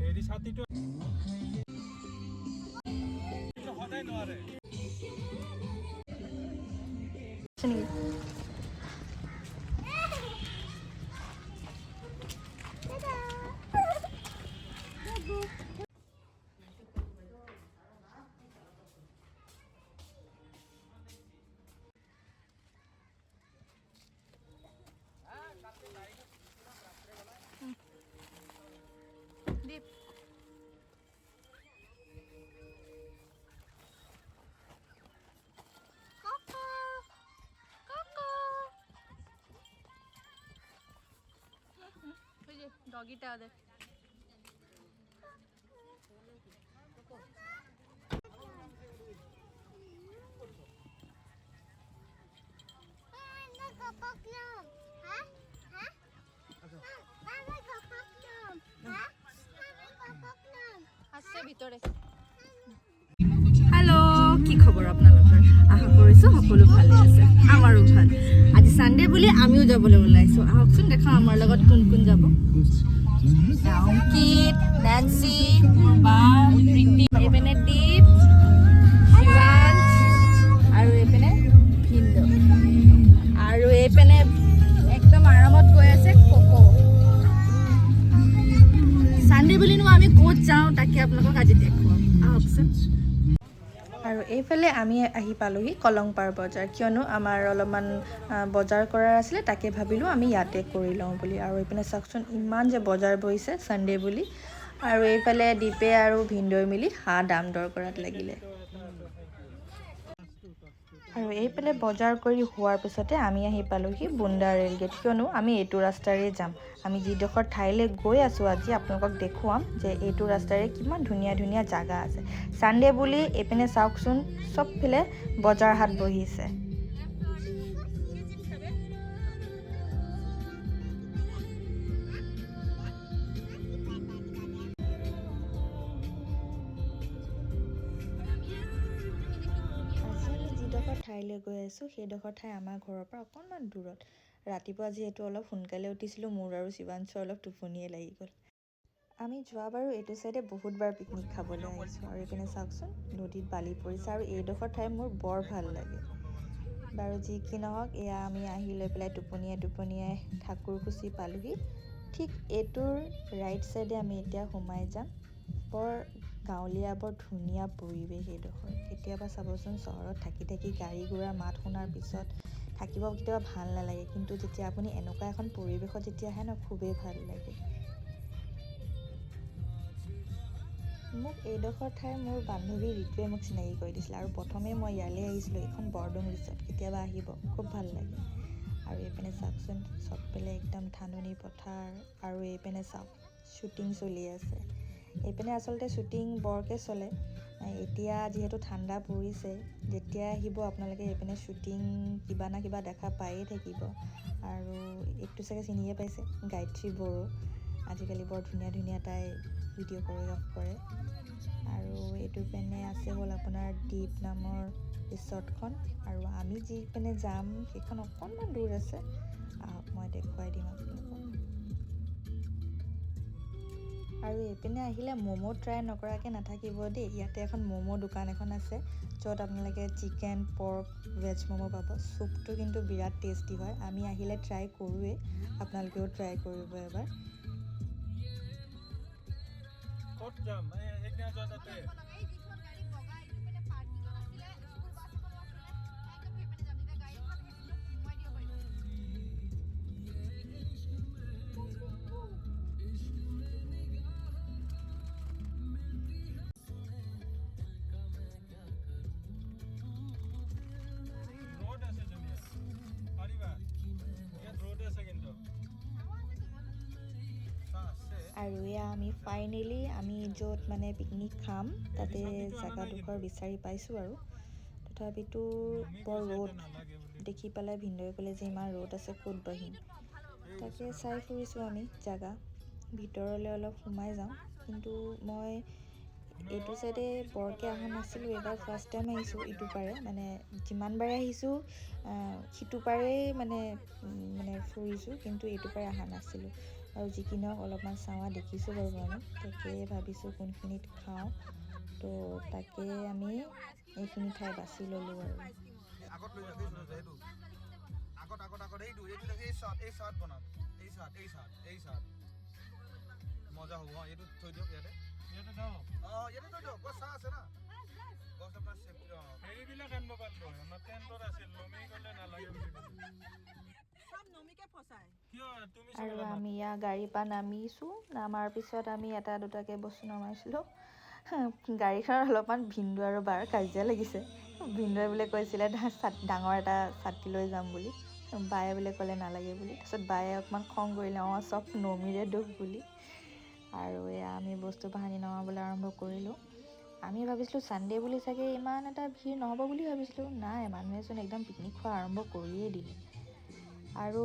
এৰি ছাতিটো সদায় নোৱাৰে डॉगीटा दे আছে ভিতৰে हेलो কি খবৰ আপোনালোকৰ আশা কৰিছো সকলো ভালে আছে আমাৰো ভাল আজি সানডে বুলি আমিও যাবলৈ ওলাইছো আহকচোন দেখা আমাৰ লগত কোন কোন যাব অংকিত নেন্সি বা প্ৰীতি এবেনে দীপ শিৱাঞ্জ আৰু এবেনে ভিন্দু আৰু এবেনে একদম আৰামত গৈ আছে কোকো সানডে বুলি নো আমি ক'ত যাওঁ তাকে আপোনালোকক আজি দেখুৱাম আহকচোন আৰু এইফালে আমি আহি পালোহি কলংপাৰ বজাৰ কিয়নো আমাৰ অলপমান বজাৰ কৰাৰ আছিলে তাকে ভাবিলোঁ আমি ইয়াতে কৰি লওঁ বুলি আৰু এইপিনে চাওকচোন ইমান যে বজাৰ বহিছে সানডে বুলি আৰু এইফালে দীপে আৰু ভিন্দৈ মিলি হাঁহ দাম দৰ কৰাত লাগিলে আৰু এইফালে বজাৰ কৰি হোৱাৰ পিছতে আমি আহি পালোহি বুন্দা ৰেল গেট কিয়নো আমি এইটো ৰাস্তাৰে যাম আমি যিডোখৰ ঠাইলৈ গৈ আছোঁ আজি আপোনালোকক দেখুৱাম যে এইটো ৰাস্তাৰে কিমান ধুনীয়া ধুনীয়া জাগা আছে সানডে বুলি এইপিনে চাওকচোন চবফালে বজাৰ হাট বহিছে ঠাইলৈ গৈ আছোঁ সেইডোখৰ ঠাই আমাৰ ঘৰৰ পৰা অকণমান দূৰত ৰাতিপুৱা যিহেতু অলপ সোনকালে উঠিছিলোঁ মোৰ আৰু শিৱাঞ্চৰ অলপ টোপনিয়ে লাগি গ'ল আমি যোৱাবাৰো এইটো চাইডে বহুতবাৰ পিকনিক খাবলৈ আহিছোঁ আৰু এইপিনে চাওকচোন নদীত বালি পৰিছে আৰু এইডোখৰ ঠাই মোৰ বৰ ভাল লাগে বাৰু যি কি নহওক এয়া আমি আহি লৈ পেলাই টোপনিয়াই ঠাকুৰকুচি পালোহি ঠিক এইটোৰ ৰাইট চাইডে আমি এতিয়া সোমাই যাম বৰ গাঁৱলীয়া বৰ ধুনীয়া পৰিৱেশ এইডোখৰ কেতিয়াবা চাবচোন চহৰত থাকি থাকি গাড়ী ঘোঁৰাৰ মাত শুনাৰ পিছত থাকিব কেতিয়াবা ভাল নালাগে কিন্তু যেতিয়া আপুনি এনেকুৱা এখন পৰিৱেশত যেতিয়া আহে ন খুবেই ভাল লাগে মোক এইডোখৰ ঠাই মোৰ বান্ধৱী ঋতুৱে মোক চিনাকি কৰি দিছিলে আৰু প্ৰথমে মই ইয়ালৈ আহিছিলোঁ এইখন বৰডুম ৰিজৰ্ট কেতিয়াবা আহিব খুব ভাল লাগে আৰু এইপিনে চাওকচোন চবফালে একদম ধাননি পথাৰ আৰু এইপিনে চাওক শ্বুটিং চলি আছে এইপিনে আচলতে শ্বুটিং বৰকৈ চলে এতিয়া যিহেতু ঠাণ্ডা পৰিছে যেতিয়া আহিব আপোনালোকে এইপিনে শ্বুটিং কিবা না কিবা দেখা পায়ে থাকিব আৰু এইটো চাগে চিনিয়ে পাইছে গায়ত্ৰী বড়ো আজিকালি বৰ ধুনীয়া ধুনীয়া তাই ভিডিঅ' কৰিঅগ্ৰাফ কৰে আৰু এইটো পিনে আছে হ'ল আপোনাৰ দ্বীপ নামৰ ৰিচৰ্টখন আৰু আমি যি পিনে যাম সেইখন অকণমান দূৰ আছে আহক মই দেখুৱাই দিম আপোনালোকক আৰু এইপিনে আহিলে ম'ম' ট্ৰাই নকৰাকৈ নাথাকিব দেই ইয়াতে এখন ম'ম' দোকান এখন আছে য'ত আপোনালোকে চিকেন পৰ্ক ভেজ ম'ম' পাব চুপটো কিন্তু বিৰাট টেষ্টি হয় আমি আহিলে ট্ৰাই কৰোঁৱেই আপোনালোকেও ট্ৰাই কৰিব এবাৰ ক'ত যাম সেইদিনা যোৱা তাতে আৰু এয়া আমি ফাইনেলি আমি য'ত মানে পিকনিক খাম তাতে জেগাডোখৰ বিচাৰি পাইছোঁ আৰু তথাপিতো বৰ ৰ'দ দেখি পেলাই ভিন্দই ক'লে যে ইমান ৰ'দ আছে ক'ত বহিম তাকে চাই ফুৰিছোঁ আমি জেগা ভিতৰলৈ অলপ সোমাই যাওঁ কিন্তু মই এইটো চাইডে বৰকৈ অহা নাছিলোঁ এইবাৰ ফাৰ্ষ্ট টাইম আহিছোঁ ইটো পাৰে মানে যিমানবাৰে আহিছোঁ সিটো পাৰেই মানে ফুৰিছোঁ কিন্তু এইটো পাৰে অহা নাছিলোঁ আৰু যি কি নহওক অলপমান চাৱা দেখিছোঁ বাৰু আমি, তাকে ভাবিছোঁ কোনখিনিত খাওঁ। তো তাকে আমি এইখিনি ঠাই বাছি ল'লোঁ আৰু। আগত লৈ যাবি সেইটো আগত এইটো এই চাট বনাম এই চাট মজা হ'ব। এইটো থৈ দিয়ক ইয়াতে ইয়াতে যাওঁ ইয়াতে থৈ দিয়ক। গছ চাহ আছে না, গছ আপোনাৰ হেৰিবিলাক আনিব পাৰিলো হয়। আমাৰ টেণ্টত আছিল, নমি গ'লে নালাগে বুলি ক'লে। কিয় তুমি আৰু আমি ইয়াৰ গাড়ীৰ পৰা নামিছোঁ। নামাৰ পিছত আমি এটা দুটাকৈ বস্তু নমাইছিলোঁ। গাড়ীখনত অলপমান ভিনদেউ আৰু বাৰ কাজিয়া লাগিছে। ভিনদেউৱে বোলে কৈছিলে ডাঙৰ এটা ছাতি লৈ যাম বুলি, বায়ে বোলে ক'লে নালাগে বুলি। তাৰপিছত বায়ে অকণমান খং কৰিলে, চব নমিৰে দুখ বুলি। আৰু এয়া আমি বস্তু বাহানি নমাবলৈ আৰম্ভ কৰিলোঁ। আমি ভাবিছিলোঁ ছানডে' বুলি চাগে ইমান এটা ভিৰ নহ'ব বুলি ভাবিছিলোঁ। নাই, মানুহেচোন একদম পিকনিক খোৱা আৰম্ভ কৰিয়েই দিলে। আৰু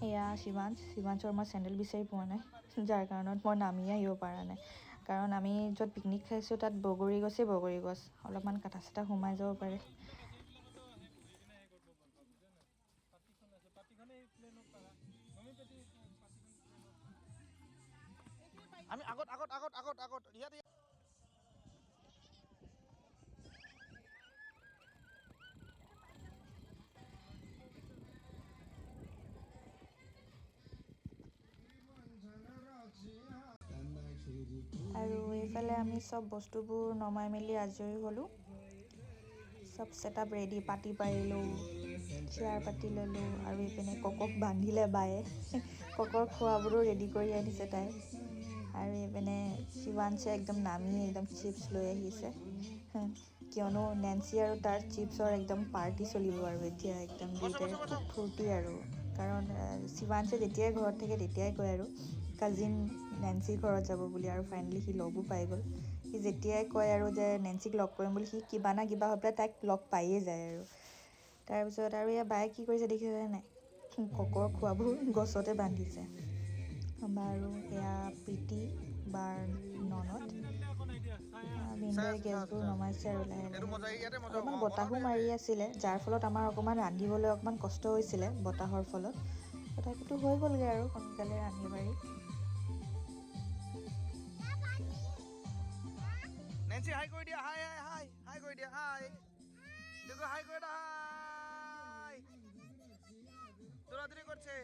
এয়া শিৱাঞ্চৰ মই চেণ্ডেল বিচাৰি পোৱা নাই, যাৰ কাৰণত মই নামি আহিব পৰা নাই। কাৰণ আমি য'ত পিকনিক খাইছোঁ তাত বগৰী গছ, অলপমান কাটা চাটা সোমাই যাব পাৰে। আমি আগত ইয়াতে আৰু এইফালে আমি চব বস্তুবোৰ নমাই মেলি আজৰি হ'লোঁ। চব ছেটআপ ৰেডি, পাতি পাৰিলোঁ, চেয়াৰ পাতি ল'লোঁ। আৰু এইপিনে ককক বান্ধিলে বায়ে, ককৰ খোৱাবোৰো ৰেডি কৰি আনিছে তাই। আৰু এইপিনে শিৱাঞ্চে একদম নামি একদম চিপছ লৈ আহিছে, কিয়নো নেন্সি আৰু তাৰ চিপছৰ একদম পাৰ্টি চলিব আৰু এতিয়া একদম দুইটাই খুব ফূৰ্তি আৰু। কাৰণ শিৱাঞ্চে যেতিয়াই ঘৰত থাকে তেতিয়াই কয় আৰু কাজিন নেন্সিৰ ঘৰত যাব বুলি। আৰু ফাইনেলি সি লগো পাই গ'ল। সি যেতিয়াই কয় আৰু যে নেন্সিক লগ কৰিম বুলি, সি কিবা না কিবা হৈ পেলাই তাইক লগ পায়েই যায় আৰু। তাৰপিছত আৰু এয়া বায়ে কি কৰিছে দেখিছে নাই, ককৰ খোৱাবোৰ গছতে বান্ধিছে। বাৰু এয়া প্ৰীতি বাৰ ননদ, ভিনদেউৱে গেছবোৰ নমাইছে আৰু লাহে লাহে। অলপমান বতাহো মাৰি আছিলে, যাৰ ফলত আমাৰ অকণমান ৰান্ধিবলৈ অকণমান কষ্ট হৈছিলে বতাহৰ ফলত। তথাপিতো হৈ গ'লগৈ আৰু সোনকালে ৰান্ধি বাঢ়ি। নেন্সি হাই কৰি দিয়া, হাই কৰি দিয়া, হাই কৰে না, হাই দৌড়াদৌড়ি কৰছে।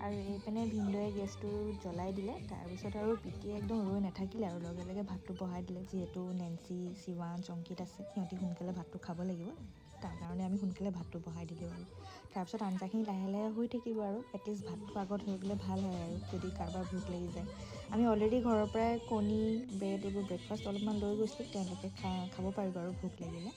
আৰু এইপিনে ভিনদেউৱে গেছটো জ্বলাই দিলে। তাৰপিছত আৰু প্ৰীতিয়ে একদম ৰৈ নাথাকিলে আৰু লগে লগে ভাতটো বহাই দিলে। যিহেতু নেন্সি, শিৱাঞ্চ, অংকিত আছে, সিহঁতি সোনকালে ভাতটো খাব লাগিব, তাৰ কাৰণে আমি সোনকালে ভাতটো বহাই দিলোঁ আৰু। তাৰপিছত আঞ্জাখিনি লাহে লাহে হৈ থাকিব আৰু। এটলিষ্ট ভাতটো আগত হৈ গ'লে ভাল হয় আৰু, যদি কাৰোবাৰ ভোক লাগি যায়। আমি অলৰেডি ঘৰৰ পৰাই কণী, ব্ৰেড এইবোৰ ব্ৰেকফাষ্ট অলপমান লৈ গৈছিলোঁ, তেওঁলোকে খাব পাৰিব আৰু ভোক লাগিলে।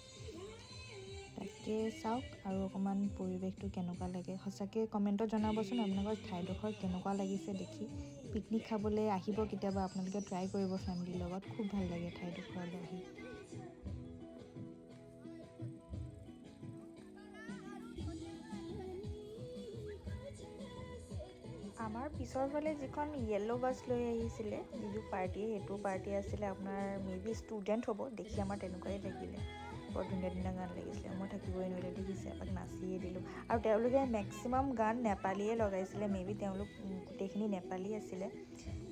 তাকে চাওক আৰু অকণমান পৰিৱেশটো কেনেকুৱা লাগে সঁচাকৈ কমেণ্টত জনাবচোন আপোনালোকৰ ঠাইডোখৰ কেনেকুৱা লাগিছে দেখি। পিকনিক খাবলৈ আহিব কেতিয়াবা, আপোনালোকে ট্ৰাই কৰিব ফেমিলিৰ লগত, খুব ভাল লাগে ঠাইডোখৰলৈ আহি। আমাৰ পিছৰ ফালে যিখন য়েল্ল' বাছ লৈ আহিছিলে, যিটো পাৰ্টি, সেইটো পাৰ্টি আছিলে আপোনাৰ মেবি ষ্টুডেণ্ট হ'ব, দেখি আমাৰ তেনেকুৱাই লাগিলে। বৰ ধুনীয়া ধুনীয়া গান লাগিছিলে, মই থাকিবই নোৱাৰিলোঁ, দেখিছে এপাক নাচিয়ে দিলোঁ। আৰু তেওঁলোকে মেক্সিমাম গান নেপালীয়ে লগাইছিলে, মেবি তেওঁলোক গোটেইখিনি নেপালী আছিলে।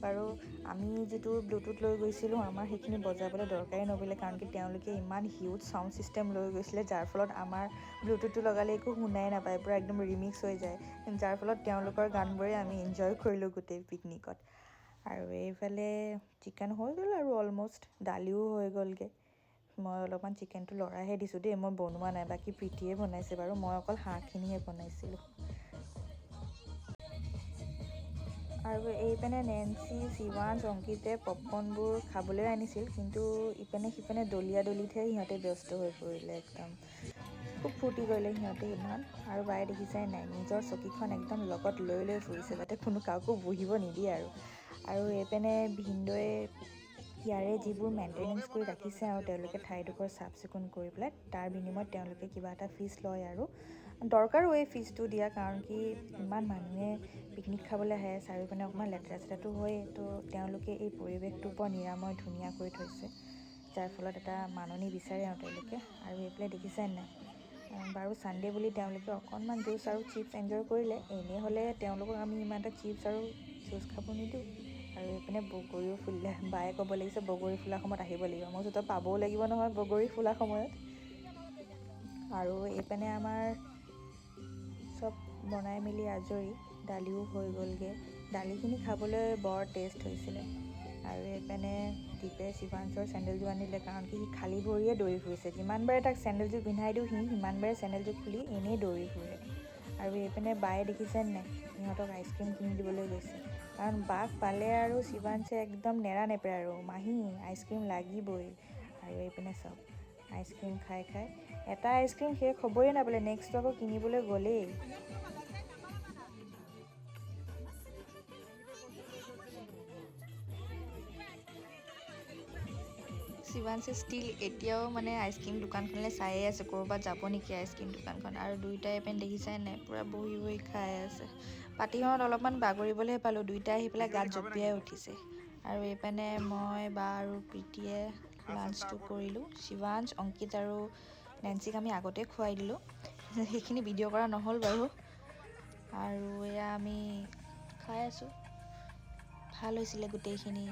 বাৰু আমি যিটো ব্লুটুথ লৈ গৈছিলোঁ, আমাৰ সেইখিনি বজাবলৈ দৰকাৰেই নপৰিলে, কাৰণ কি তেওঁলোকে ইমান হিউজ চাউণ্ড ছিষ্টেম লৈ গৈছিলে, যাৰ ফলত আমাৰ ব্লুটুথটো লগালে একো শুনাই নাপায়, পূৰা একদম ৰিমিক্স হৈ যায়, যাৰ ফলত তেওঁলোকৰ গানবোৰে আমি এনজয় কৰিলোঁ গোটেই পিকনিকত। আৰু এইফালে চিকেন হৈ গ'ল আৰু অলম'ষ্ট, দালিও হৈ গ'লগৈ। মই অলপমান চিকেনটো লৰাইহে দিছোঁ দেই, মই বনোৱা নাই, বাকী প্ৰীতিয়ে বনাইছে বাৰু, মই অকল হাঁহখিনিহে বনাইছিলোঁ। আৰু এইপিনে নেন্সি, শিৱাঞ্চ, অংকিতে পপকৰ্ণবোৰ খাবলৈ আনিছিল, কিন্তু ইপিনে সিপিনে দলিয়া দলিতহে সিহঁতে ব্যস্ত হৈ পৰিলে একদম। খুব ফূৰ্তি কৰিলে সিহঁতে ইমান। আৰু বায়ে দেখিছাই নাই, নিজৰ চকীখন একদম লগত লৈ ফুৰিছে, যাতে কোনো কাকো বহিব নিদিয়ে আৰু। আৰু এইপিনে ভিনদেউৱে ইয়াৰে যিবোৰ মেইনটেনেঞ্চ কৰি ৰাখিছে আৰু তেওঁলোকে ঠাইডোখৰ চাফ চিকুণ কৰি পেলাই তাৰ বিনিময়ত তেওঁলোকে কিবা এটা ফিজ লয় আৰু দৰকাৰো এই ফিজটো দিয়া, কাৰণ কি ইমান মানুহে পিকনিক খাবলৈ আহে, চাৰিওপিনে অকণমান লেতেৰা চেতেৰাটো হয়েই, তো তেওঁলোকে এই পৰিৱেশটোৰ বৰ নিৰাময় ধুনীয়া কৰি থৈছে, যাৰ ফলত এটা মাননি বিচাৰে আৰু তেওঁলোকে। আৰু এইফালে দেখিছে নাই বাৰু ছানডে বুলি তেওঁলোকে অকণমান জুচ আৰু চিপছ এনজয় কৰিলে, এনেই হ'লে তেওঁলোকক আমি ইমান এটা চিপছ আৰু জুচ খাব নিদিওঁ। আৰু এইপিনে বগৰীও ফুলিলে, বায়ে ক'ব লাগিছে বগৰী ফুলাৰ সময়ত আহিব লাগিব, মই কৈছোঁ তই পাবও লাগিব নহয় বগৰী ফুলাৰ সময়ত। আৰু এইপিনে আমাৰ চব বনাই মেলি আজৰি, দালিও হৈ গ'লগৈ, দালিখিনি খাবলৈ বৰ টেষ্ট হৈছিলে। আৰু এইপিনে দীপে শিৱাংশৰ চেণ্ডেলযোৰ আনিলে, কাৰণ কি সি খালী ভৰিয়ে দৌৰি ফুৰিছে, যিমানবাৰে তাক চেণ্ডেলযোৰ পিন্ধাই দিওঁ সি সিমানবাৰে চেণ্ডেলযোৰ খুলি এনেই দৌৰি ফুৰে। আৰু এইপিনে বায়ে দেখিছে নাই সিহঁতক আইচক্ৰীম কিনি দিবলৈ গৈছে, কাৰণ বাক পালে আৰু শিৱাংশে একদম নেৰা নেপেৰা আৰু মাহী আইচক্ৰীম লাগিবই। আৰু এইপিনে চব আইচক্ৰীম খাই খাই এটা আইচক্ৰীম শেষ হ'বই নাপালে, নেক্সট আকৌ কিনিবলৈ গ'লেই। শিৱাংশে ষ্টিল এতিয়াও মানে আইচক্ৰীম দোকানখনলৈ চায়ে আছে, ক'ৰবাত যাব নেকি আইচক্ৰীম দোকানখন। আৰু দুইটাই এপেন দেখিছাই নাই পূৰা বহি বহি খাই আছে। পাতিখনত অলপমান বাগৰিবলৈহে পালোঁ, দুইটাই আহি পেলাই গাত জঁপিয়াই উঠিছে। আৰু এইপিনে মই বা আৰু প্ৰীতিয়ে লাঞ্চটো কৰিলোঁ, শিৱাংশ অংকিত আৰু নেন্সিক আমি আগতে খুৱাই দিলোঁ, সেইখিনি ভিডিঅ' কৰা নহ'ল বাৰু। আৰু এয়া আমি খাই আছোঁ, ভাল হৈছিলে গোটেইখিনি।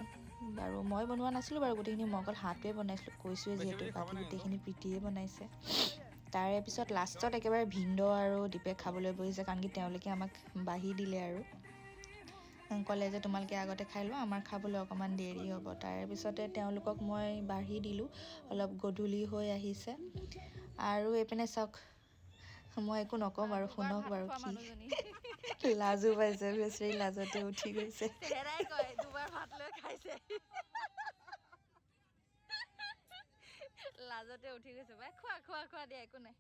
বাৰু মই বনোৱা নাছিলোঁ বাৰু গোটেইখিনি, মই অকল হাতটোৱে বনাইছিলোঁ, কৈছোঁৱে যিহেতু, বাকী গোটেইখিনি প্ৰীতিয়ে বনাইছে। তাৰে পিছত লাষ্টত একেবাৰে ভিন্দ আৰু দীপে খাবলৈ বহিছে, কাৰণ কি তেওঁলোকে আমাক বাঢ়ি দিলে আৰু ক'লে যে তোমালোকে আগতে খাই লোৱা, আমাৰ খাবলৈ অকণমান দেৰি হ'ব। তাৰে পিছতে তেওঁলোকক মই বাঢ়ি দিলোঁ, অলপ গধূলি হৈ আহিছে। আৰু এইপিনে চাওক, মই একো নকওঁ বাৰু, শুনক বাৰু কি লাজো পাইছে, বেচেৰি লাজতে উঠি গৈছে। লাজতে উঠি গৈছে বাই, খোৱা খোৱা খোৱা দিয়া, একো নাই।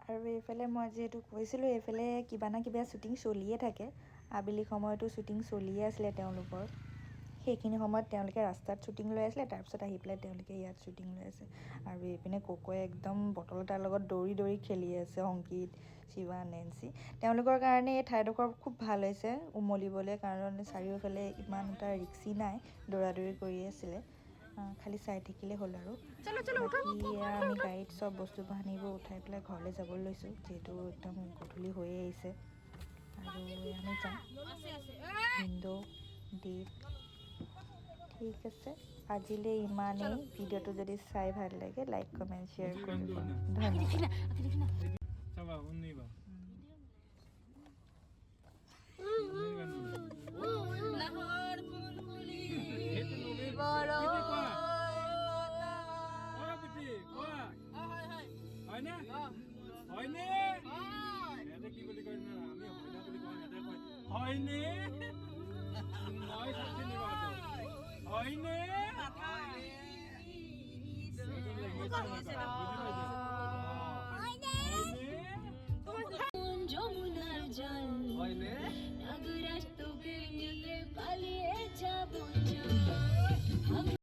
আৰু এইফালে মই যিহেতু কৈছিলোঁ এইফালে কিবা না কিবা শ্বুটিং চলিয়ে থাকে, আবেলি সময়তো শ্বুটিং চলিয়ে আছিলে তেওঁলোকৰ। সেইখিনি সময়ত তেওঁলোকে ৰাস্তাত শ্বুটিং লৈ আছিলে, তাৰপিছত আহি পেলাই তেওঁলোকে ইয়াত শ্বুটিং লৈ আছে। আৰু এইপিনে ককয়ে একদম বটল এটাৰ লগত দৌৰি দৌৰি খেলি আছে, অংকিত, শিৱা, নেন্সি। তেওঁলোকৰ কাৰণে এই ঠাইডোখৰ খুব ভাল হৈছে উমলিবলৈ, কাৰণ চাৰিওফালে ইমান এটা ৰিক্সি নাই, দৌৰা দৌৰি কৰি আছিলে, খালি চাই থাকিলে হ'ল। আৰু বাকী আমি গাড়ীত চব বস্তু বাহানিবোৰ উঠাই পেলাই ঘৰলৈ যাবলৈ লৈছোঁ, যিহেতু একদম গধূলি হৈয়ে আহিছে। আৰু আমি যাম, ভিন্দৌ, দীপ। ঠিক আছে, আজিলৈ ইমানেই। ভিডিঅ'টো যদি চাই ভাল লাগে লাইক কমেণ্ট শ্বেয়াৰ কৰিব, ধন্যবাদ। চাবা উন্নিবা হয়নে হয়নে কি বুলি কয় না, আমি হয়না বুলি কওঁ, সিহঁতে কয় হয়নে, মই চিনিবা হয়নে, যমুনার জল নাগরাজ তোকে নিয়ে পালিয়ে যাবো।